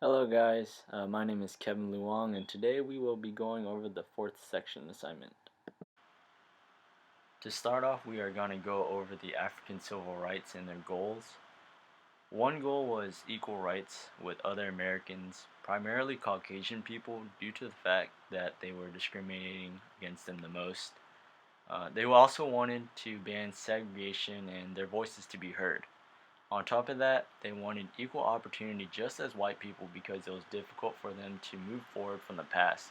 Hello guys, my name is Kevin Luong and today we will be going over the fourth section assignment. To start off, we are going to go over the African civil rights and their goals. One goal was equal rights with other Americans, primarily Caucasian people, due to the fact that they were discriminating against them the most. They also wanted to ban segregation and their voices to be heard. On top of that, they wanted equal opportunity just as white people because it was difficult for them to move forward from the past.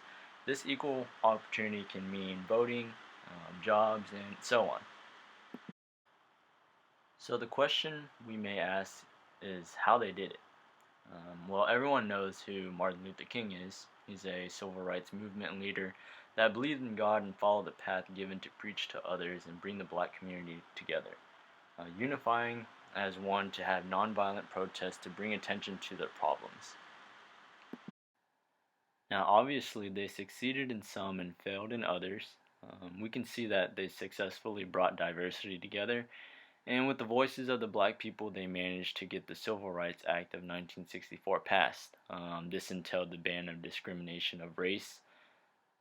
This equal opportunity can mean voting, jobs, and so on. So the question we may ask is how they did it. Well, everyone knows who Martin Luther King is. He's a civil rights movement leader that believed in God and followed the path given to preach to others and bring the black community together, unifying as one to have nonviolent protests to bring attention to their problems. Now, obviously, they succeeded in some and failed in others. We can see that they successfully brought diversity together, and with the voices of the black people, they managed to get the Civil Rights Act of 1964 passed. This entailed the ban of discrimination of race,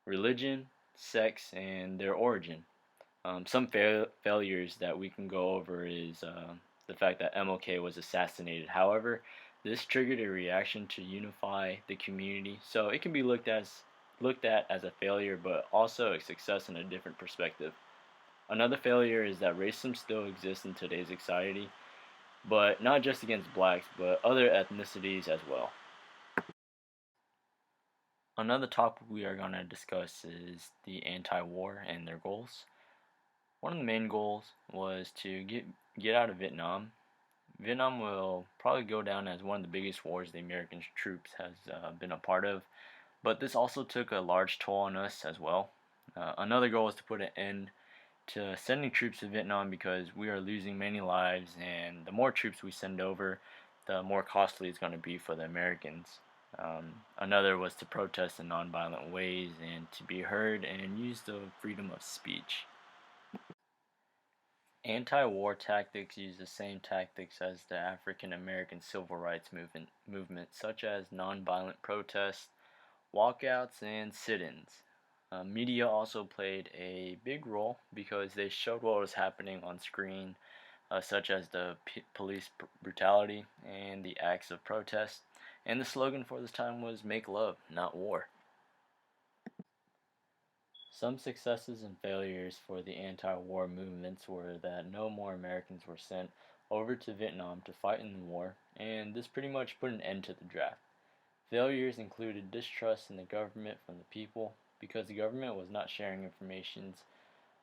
religion, sex, and their origin. Some failures that we can go over is the fact that MLK was assassinated. However, this triggered a reaction to unify the community, so it can be looked at as a failure, but also a success in a different perspective. Another failure is that racism still exists in today's society, but not just against blacks, but other ethnicities as well. Another topic we are going to discuss is the anti-war and their goals. One of the main goals was to get out of Vietnam. Vietnam will probably go down as one of the biggest wars the American troops has been a part of, but this also took a large toll on us as well. Another goal is to put an end to sending troops to Vietnam because we are losing many lives, and the more troops we send over, the more costly it's going to be for the Americans. Another was to protest in nonviolent ways and to be heard and use the freedom of speech. Anti-war tactics use the same tactics as the African American civil rights movement, such as nonviolent protests, walkouts, and sit-ins. Media also played a big role because they showed what was happening on screen, such as the police brutality and the acts of protest. And the slogan for this time was "Make love, not war." Some successes and failures for the anti-war movements were that no more Americans were sent over to Vietnam to fight in the war, and this pretty much put an end to the draft. Failures included distrust in the government from the people because the government was not sharing information,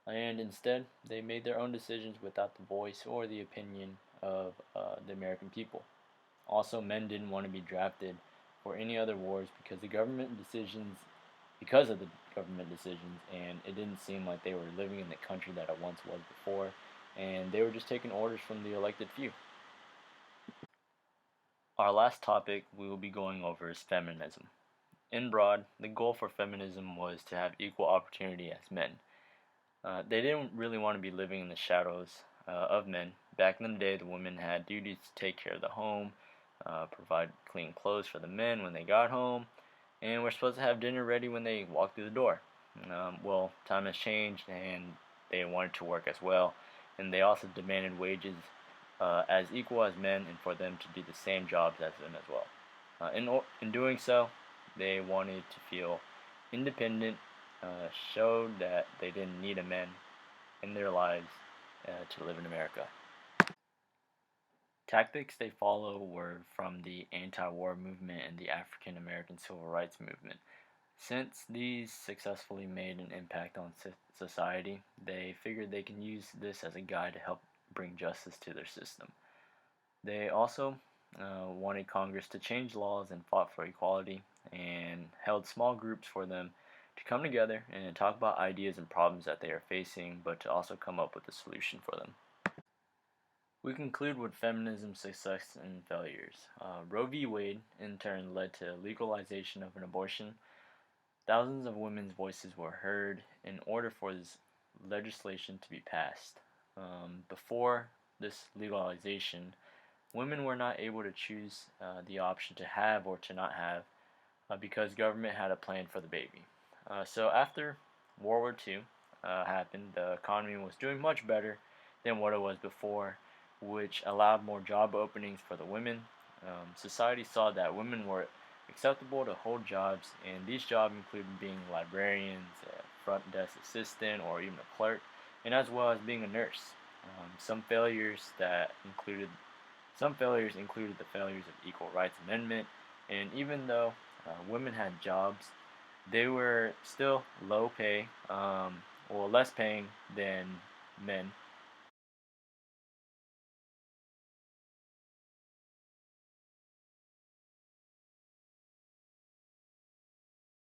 and instead they made their own decisions without the voice or the opinion of the American people. Also, men didn't want to be drafted for any other wars because of the government decisions, and it didn't seem like they were living in the country that it once was before, and they were just taking orders from the elected few. Our last topic we will be going over is feminism. In broad, the goal for feminism was to have equal opportunity as men. They didn't really want to be living in the shadows of men. Back in the day, the women had duties to take care of the home, provide clean clothes for the men when they got home, and we're supposed to have dinner ready when they walk through the door. Well, time has changed, and they wanted to work as well, and they also demanded wages as equal as men, and for them to do the same jobs as them as well. In doing so, they wanted to feel independent, showed that they didn't need a man in their lives to live in America. Tactics they follow were from the anti-war movement and the African American civil rights movement. Since these successfully made an impact on society, they figured they can use this as a guide to help bring justice to their system. They also wanted Congress to change laws and fought for equality and held small groups for them to come together and talk about ideas and problems that they are facing, but to also come up with a solution for them. We conclude with feminism's success and failures. Roe v. Wade, in turn, led to legalization of an abortion. Thousands of women's voices were heard in order for this legislation to be passed. Before this legalization, women were not able to choose the option to have or to not have because government had a plan for the baby. So after World War II happened, the economy was doing much better than what it was before, which allowed more job openings for the women. Society saw that women were acceptable to hold jobs, and these jobs included being librarians, a front desk assistant, or even a clerk, and as well as being a nurse. Some failures that included some failures included the failures of Equal Rights Amendment, and even though women had jobs, they were still low pay, or less paying than men.